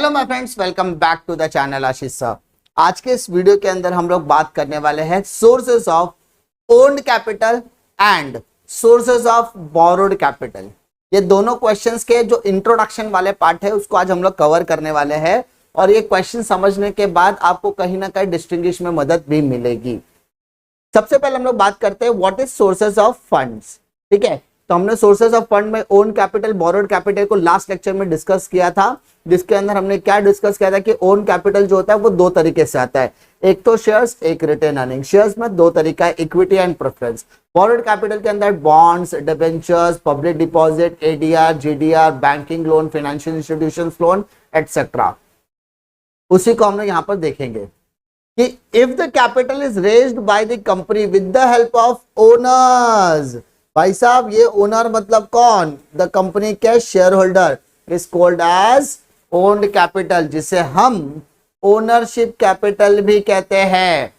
Hello my friends, welcome back to the channel Ashish sir. आज के इस वीडियो के अंदर हम लोग बात करने वाले हैं sources of owned capital and sources of borrowed capital. ये दोनों क्वेश्चंस के जो इंट्रोडक्शन वाले पार्ट है उसको आज हम लोग कवर करने वाले हैं और ये क्वेश्चन समझने के बाद आपको कहीं ना कहीं डिस्टिंग्विश में मदद भी मिलेगी। सबसे पहले हम लोग बात करते हैं what is sources of funds. ठीक है, तो हमने सोर्सेस ऑफ फंड में ओन कैपिटल बोरोड कैपिटल को लास्ट लेक्चर में डिस्कस किया था, जिसके अंदर हमने क्या डिस्कस किया था कि ओन कैपिटल जो होता है वो दो तरीके से आता है, एक तो शेयर्स, एक रिटेन अर्निंग। शेयर्स में दो तरीका है, equity and preference. Borrowed capital के अंदर bonds, debentures, public deposit, ADR, GDR, banking loan, financial institutions loan etcetera. उसी को हम लोग यहाँ पर देखेंगे कि if the capital is raised by the company with the help of owners. भाई साहब, ये ओनर मतलब कौन? द कंपनी के share holder is called as owned capital, जिसे हम ओनरशिप कैपिटल भी कहते हैं।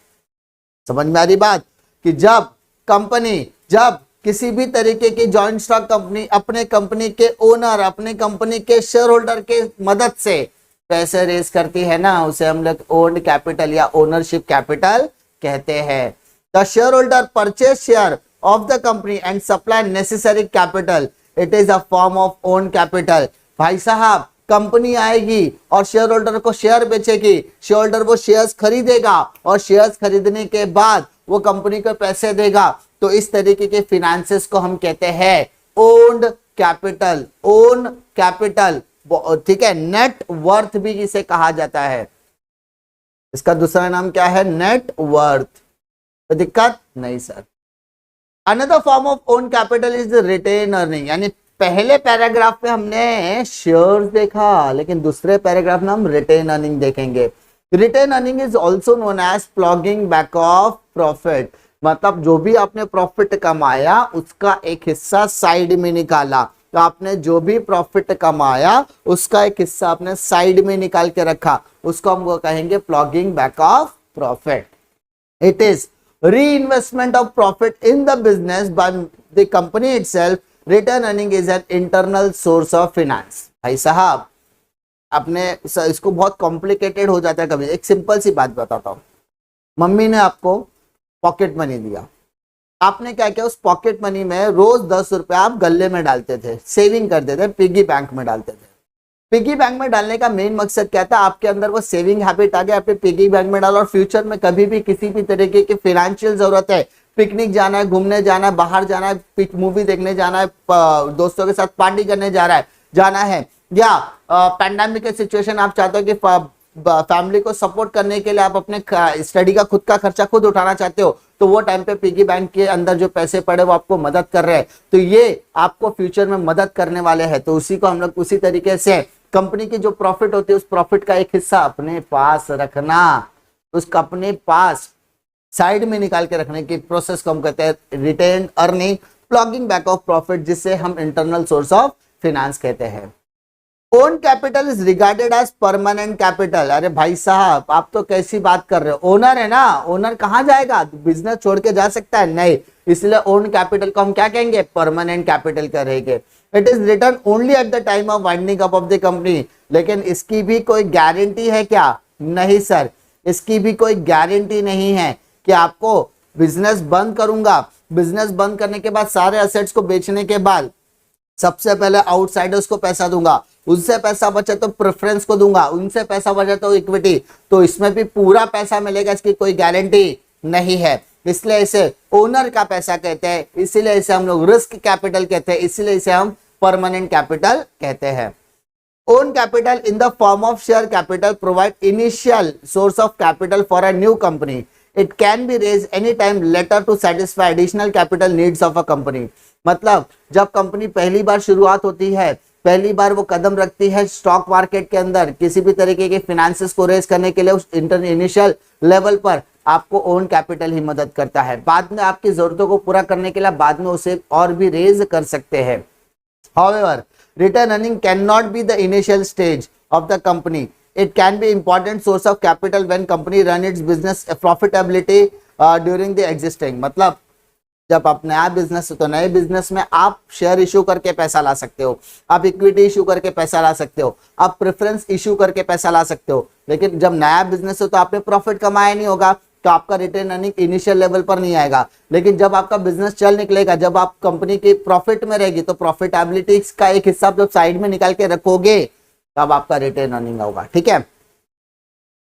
समझ में आ रही बात कि जब किसी भी तरीके की जॉइंट स्टॉक कंपनी अपने कंपनी के ओनर, अपने कंपनी के शेयर होल्डर के मदद से पैसे रेज करती है ना, उसे हम लोग ओन्ड कैपिटल या ओनरशिप कैपिटल कहते हैं। The share holder purchase share of the company and supply necessary capital, it is a form of own capital। भाई साहब, कंपनी आएगी और शेयर होल्डर को शेयर बेचेगी, शेयर होल्डर वो शेयर्स खरीदेगा और शेयर्स खरीदने के बाद वो कंपनी को पैसे देगा। तो इस तरीके के फिनेंसेस को हम कहते हैं ओन्ड कैपिटल। ओन कैपिटल, ठीक है, नेट वर्थ भी इसे कहा जाता है। इसका दूसरा नाम क्या है? Net worth. तो दिक्कत नहीं sir. Another form of own capital is retain earning. यानी पहले पैराग्राफ में हमने शेयर्स देखा, लेकिन दूसरे पैराग्राफ में हम रिटेन अर्निंग देखेंगे। Retain earning is also known as ploughing back of profit. मतलब जो भी आपने प्रॉफिट कमाया उसका एक हिस्सा साइड में निकाला। तो आपने जो भी प्रॉफिट कमाया उसका एक हिस्सा आपने साइड में निकाल के रखा, उसको हम कहेंगे plogging back of profit. It is reinvestment of profit in the business by the company itself। return earning is an internal source of finance। भाई साहब, आपने इसको बहुत कॉम्प्लिकेटेड हो जाता है कभी। एक सिंपल सी बात बताता हूँ। मम्मी ने आपको पॉकेट मनी दिया, आपने क्या किया? उस पॉकेट मनी में रोज 10 रुपए आप गल्ले में डालते थे, सेविंग करते थे, पिगी बैंक में डालते थे। पिगी बैंक में डालने का मेन मकसद क्या था? आपके अंदर वो सेविंग हैबिट आ गया, आपने पिगी बैंक में डाला और फ्यूचर में कभी भी किसी भी तरीके की फाइनेंशियल जरूरत है, पिकनिक जाना है, घूमने जाना है, बाहर जाना है, मूवी देखने जाना है, दोस्तों के साथ पार्टी करने जाना है, या पैंडेमिक के सिचुएशन आप चाहते हो कि फैमिली को सपोर्ट करने के लिए आप अपने स्टडी का खुद का खर्चा खुद उठाना चाहते हो, तो वो टाइम पे पिगी बैंक के अंदर जो पैसे पड़े वो आपको मदद कर रहे हैं, तो ये आपको फ्यूचर में मदद करने वाले हैं। तो उसी को हम लोग उसी तरीके से कंपनी की जो प्रॉफिट होती है उस प्रॉफिट का एक हिस्सा अपने पास रखना, उसका अपने पास साइड में निकाल के रखने की प्रोसेस को हम कहते हैं retain earning, ploughing back of profit, जिसे हम इंटरनल सोर्स ऑफ फाइनेंस कहते हैं। Own capital is regarded as permanent capital. अरे भाई साहब, आप तो कैसी बात कर रहे हो? ओनर है ना, ओनर कहाँ जाएगा? बिजनेस छोड़ के जा सकता है? नहीं, इसलिए ओन कैपिटल को हम क्या कहेंगे? परमानेंट कैपिटल करेंगे। It is return only at the time of winding up of the company. लेकिन इसकी भी कोई गारंटी है क्या? नहीं सर, इसकी भी कोई गारंटी नहीं है कि आपको बिजनेस बंद करूंगा, बिजनेस बंद करने के बाद सारे असेट्स को बेचने के बाद सबसे पहले आउटसाइडर्स को पैसा दूंगा, उनसे पैसा बचे तो प्रेफरेंस को दूंगा, उनसे पैसा बचे तो इक्विटी, तो इसमें भी पूरा पैसा मिलेगा, इसकी कोई गारंटी नहीं है। इसलिए इसे ओनर का पैसा कहते हैं, इसीलिए इसे हम लोग रिस्क कैपिटल कहते हैं, इसीलिए इसे हम परमानेंट कैपिटल कहते हैं। Own capital in the form of share capital provide initial source of capital for a new company. It can be raise any time later to satisfy additional capital needs of a company. मतलब जब company पहली बार शुरुआत होती है, पहली बार वो कदम रखती है स्टॉक मार्केट के अंदर किसी भी तरीके के फाइनेंसेस को रेज करने के लिए, उस इनिशियल लेवल पर आपको ओन कैपिटल ही मदद करता है। बाद में आपकी जरूरतों को पूरा करने के लिए बाद में उसे और भी रेज कर सकते हैं। However, return earning cannot be the initial stage of the company. It can be important source of capital when company run its business profitability during the existing। मतलब जब आप नया बिजनेस, तो नए बिजनेस में आप शेयर इशू करके पैसा ला सकते हो, आप इक्विटी इशू करके पैसा ला सकते हो, आप प्रेफरेंस इशू करके पैसा ला सकते हो। लेकिन जब नया बिजनेस हो तो आपने प्रॉफिट कमाया नहीं होगा, तो आपका रिटेन अर्निंग इनिशियल लेवल पर नहीं आएगा। लेकिन जब आपका बिजनेस चल निकलेगा, जब आप कंपनी की प्रॉफिट में रहेगी, तो प्रॉफिटेबिलिटी का एक हिस्सा जब साइड में निकाल के रखोगे तब आपका रिटेन अर्निंग होगा। ठीक है।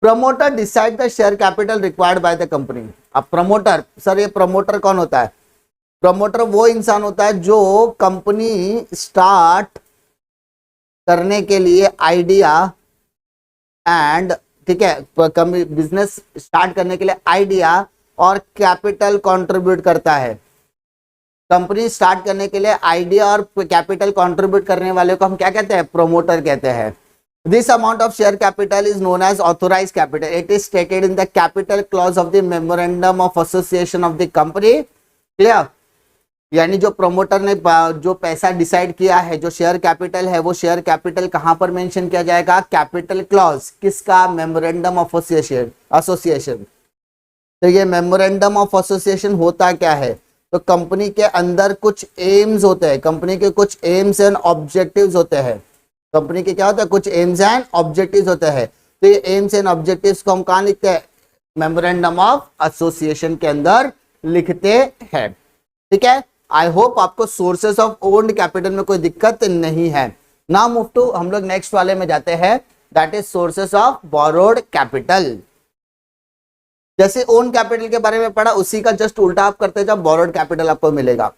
Promoter decide the share capital required by the company. अब प्रमोटर, सर ये प्रमोटर कौन होता है? प्रमोटर वो इंसान होता है जो कंपनी स्टार्ट करने के लिए आइडिया एंड, ठीक है, बिजनेस स्टार्ट करने के लिए आइडिया और कैपिटल कंट्रीब्यूट करता है। कंपनी स्टार्ट करने के लिए आइडिया और कैपिटल कंट्रीब्यूट करने वाले को हम क्या कहते हैं? प्रमोटर कहते हैं। This amount of share capital is known as authorized capital. It is stated in the capital clause of the memorandum of association of the company. Clear? यानी जो प्रमोटर ने जो पैसा डिसाइड किया है, जो शेयर कैपिटल है, वो शेयर कैपिटल कहां पर मेंशन किया जाएगा? Capital clause. किसका? Memorandum of association. तो ये मेमोरेंडम ऑफ एसोसिएशन होता क्या है? तो कंपनी के अंदर कुछ एम्स होते हैं, कंपनी के कुछ एम्स एंड ऑब्जेक्टिव्स होते हैं। कंपनी के क्या होता है? कुछ एम्स एंड ऑब्जेक्टिव्स होते हैं। तो ये एम्स एंड ऑब्जेक्टिव्स को हम कहाँ लिखते हैं? मेमोरेंडम ऑफ एसोसिएशन के अंदर लिखते हैं। ठीक है। आई होप आपको सोर्सेस ऑफ ओन्ड कैपिटल में कोई दिक्कत नहीं है। नाउ मूव टू, हम लोग नेक्स्ट वाले में जाते हैं, that is sources of borrowed capital. जैसे ओन कैपिटल के बारे में पढ़ा, उसी का जस्ट उल्टा आप करते जाओ, बोरोड कैपिटल आपको मिलेगा।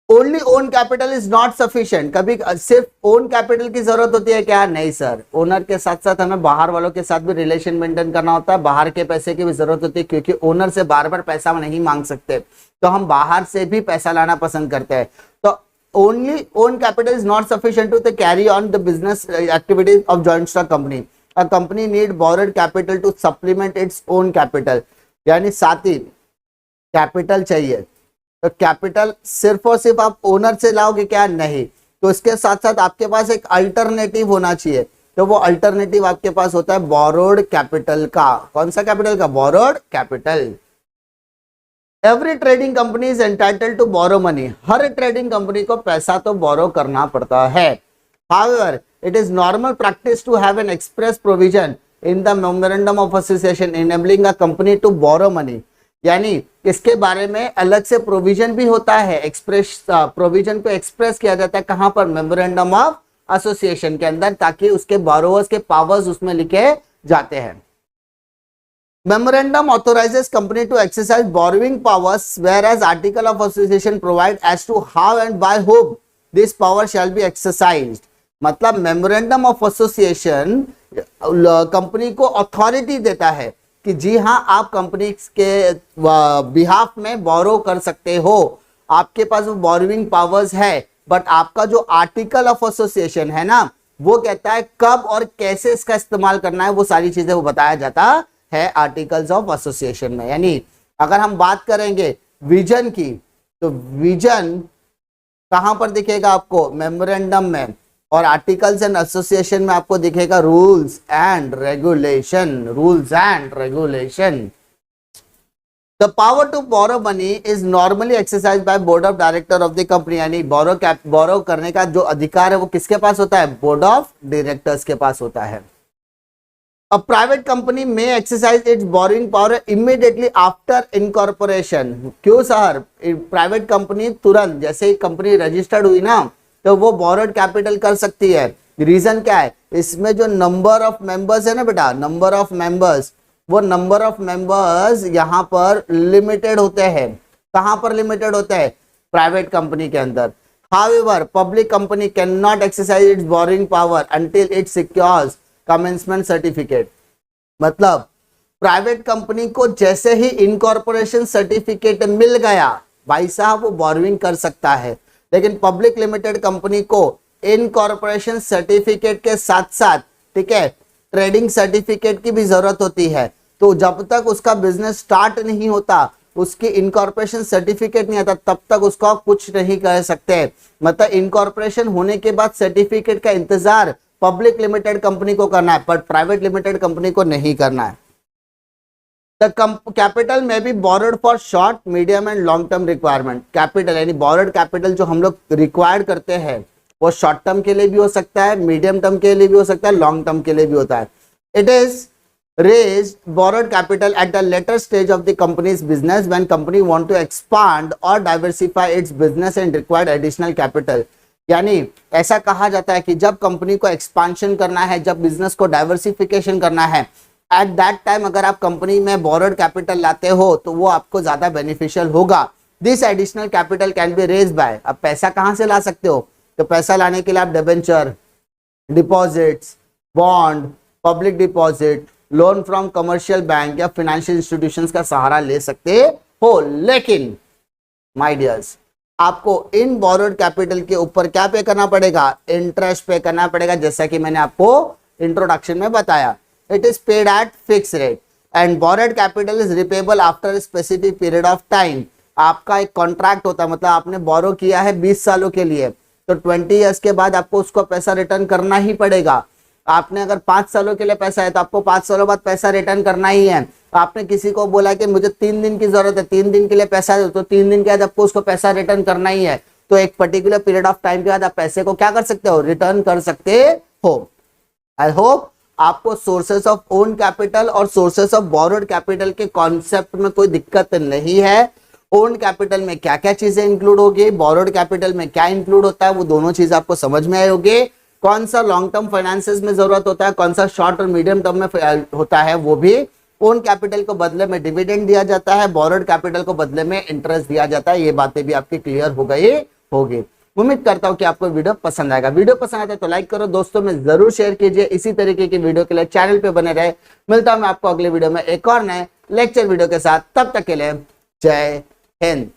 Only own capital is not sufficient. कभी सिर्फ ओन कैपिटल की जरूरत होती है क्या? नहीं सर, ओनर के साथ साथ हमें बाहर वालों के साथ भी रिलेशन मेंटेन करना होता है, बाहर के पैसे की भी जरूरत होती है, क्योंकि ओनर से बार बार पैसा नहीं मांग सकते, तो हम बाहर से भी पैसा लाना पसंद करते हैं। तो only own capital is not sufficient to carry on the business activities of joint stock company. A company need borrowed capital to supplement its own capital. यानी साथ ही कैपिटल चाहिए। तो कैपिटल सिर्फ और सिर्फ आप ओनर से लाओगे क्या? नहीं। तो इसके साथ साथ आपके पास एक अल्टरनेटिव होना चाहिए। तो वो अल्टरनेटिव आपके पास होता है बोरोड कैपिटल का। कौन सा कैपिटल का? Borrowed capital. Every trading company is entitled to borrow money. हर ट्रेडिंग कंपनी को पैसा तो बोरो करना पड़ता है। However it is normal practice to have an express provision in the memorandum of association enabling a company to borrow money. यानी इसके बारे में अलग से प्रोविजन भी होता है, एक्सप्रेस प्रोविजन को एक्सप्रेस किया जाता है कहां पर? मेमोरेंडम ऑफ एसोसिएशन के अंदर, ताकि उसके बोरोवर्स के पावर्स उसमें लिखे जाते हैं। Memorandum authorises company to exercise borrowing powers, whereas article of association provide as to how and by whom this power shall be exercised. मतलब मेमोरेंडम ऑफ एसोसिएशन कंपनी को अथॉरिटी देता है कि जी हां, आप कंपनी के बिहाफ में बोरो कर सकते हो, आपके पास वो बोरोइंग पावर्स है। बट आपका जो आर्टिकल ऑफ एसोसिएशन है ना, वो कहता है कब और कैसे इसका इस्तेमाल करना है, वो सारी चीजें वो बताया जाता है आर्टिकल्स ऑफ एसोसिएशन में। यानी अगर हम बात करेंगे विजन की, तो विजन कहां पर दिखेगा आपको? मेमोरेंडम में। और आर्टिकल्स एंड एसोसिएशन में आपको दिखेगा rules and regulation. Rules and regulation. The power to borrow money is normally exercise by board of director of the company. यानी बोरो करने का जो अधिकार है वो किसके पास होता है? बोर्ड ऑफ डायरेक्टर्स के पास होता है। A private company may exercise its borrowing power immediately after incorporation. क्यों सर? प्राइवेट कंपनी तुरंत जैसे ही कंपनी रजिस्टर्ड हुई ना, तो वो बोरोड कैपिटल कर सकती है। रीजन क्या है? इसमें जो नंबर ऑफ मेंबर्स है ना बेटा, नंबर ऑफ मेंबर्स, वो नंबर ऑफ मेंबर्स यहाँ पर लिमिटेड होते हैं। कहां पर लिमिटेड होते हैं? प्राइवेट कंपनी के अंदर। However, public company cannot exercise its borrowing power until it secures commencement certificate. मतलब प्राइवेट कंपनी को जैसे ही इनकॉर्पोरेशन सर्टिफिकेट मिल गया, भाई साहब वो बोरोइंग कर सकता है। लेकिन पब्लिक लिमिटेड कंपनी को इनकॉर्पोरेशन सर्टिफिकेट के साथ साथ, ठीक है, ट्रेडिंग सर्टिफिकेट की भी जरूरत होती है। तो जब तक उसका बिजनेस स्टार्ट नहीं होता, उसकी इनकॉर्पोरेशन सर्टिफिकेट नहीं आता, तब तक उसका कुछ नहीं कर सकते। मतलब इनकॉर्पोरेशन होने के बाद सर्टिफिकेट का इंतजार पब्लिक लिमिटेड कंपनी को करना है, पर प्राइवेट लिमिटेड कंपनी को नहीं करना है। द कैपिटल में be borrowed for short medium and long term requirement. Capital यानी बोरोड कैपिटल जो हम लोग रिक्वायर्ड करते हैं वो शॉर्ट टर्म के लिए भी हो सकता है, मीडियम टर्म के लिए भी हो सकता है, लॉन्ग टर्म के लिए भी होता है। It is raised borrowed capital at the later stage of the company's business when company want to expand or diversify its business and required additional capital। यानी ऐसा कहा जाता है कि जब कंपनी को एक्सपांशन करना है, जब बिजनेस को डाइवर्सिफिकेशन करना है, एट दैट टाइम अगर आप कंपनी में बोरोड कैपिटल लाते हो तो वो आपको ज्यादा बेनिफिशियल होगा। This additional capital can be raise by, अब पैसा कहां से ला सकते हो? तो पैसा लाने के लिए आप debenture, deposits, bond, public deposit, loan from commercial bank या फाइनेंशियल इंस्टीट्यूशंस का सहारा ले सकते हो। लेकिन माय डियर्स, आपको इन बोरोड कैपिटल के ऊपर क्या पे करना पड़ेगा? इंटरेस्ट पे करना पड़ेगा, जैसा कि मैंने आपको इंट्रोडक्शन में बताया। It is paid eight fix rate and borrowed capital is repayable after specific period of time. आपका एक कॉन्ट्रैक्ट होता है, मतलब आपने बोरो किया है 20 सालों के लिए, तो 20 ईयर्स के बाद आपको उसको पैसा रिटर्न करना ही पड़ेगा। आपने अगर 5 सालों के लिए पैसा है तो आपको 5 सालों बाद पैसा रिटर्न करना ही है। आपने किसी को बोला कि मुझे 3 दिन की जरूरत है, 3 दिन के लिए पैसा दो, तो 3 दिन के बाद आपको उसको पैसा रिटर्न करना ही है। तो एक पर्टिकुलर पीरियड ऑफ टाइम के बाद आप पैसे को क्या कर सकते हो? रिटर्न कर सकते हो। आई होप आपको सोर्सेस ऑफ ओन कैपिटल और सोर्सेस ऑफ बोरोड कैपिटल के कॉन्सेप्ट में कोई दिक्कत नहीं है। ओन कैपिटल में क्या क्या चीजें इंक्लूड होगी, बोरोड कैपिटल में क्या इंक्लूड होता है, वो दोनों चीज आपको समझ में आए होंगे। कौन सा लॉन्ग टर्म फाइनेंसेस में जरूरत होता है, कौन सा शॉर्ट और मीडियम टर्म में होता है, वो भी ओन कैपिटल को बदले में डिविडेंड दिया जाता है, बोरोड कैपिटल को बदले में इंटरेस्ट दिया जाता है। ये बातें भी आपकी क्लियर हो गई होगी। उम्मीद करता हूं कि आपको वीडियो पसंद आएगा। वीडियो पसंद आता है तो लाइक करो, दोस्तों में जरूर शेयर कीजिए। इसी तरीके की वीडियो के लिए चैनल पे बने रहे। मिलता हूं मैं आपको अगले वीडियो में एक और नए लेक्चर वीडियो के साथ। तब तक के लिए जय हिंद।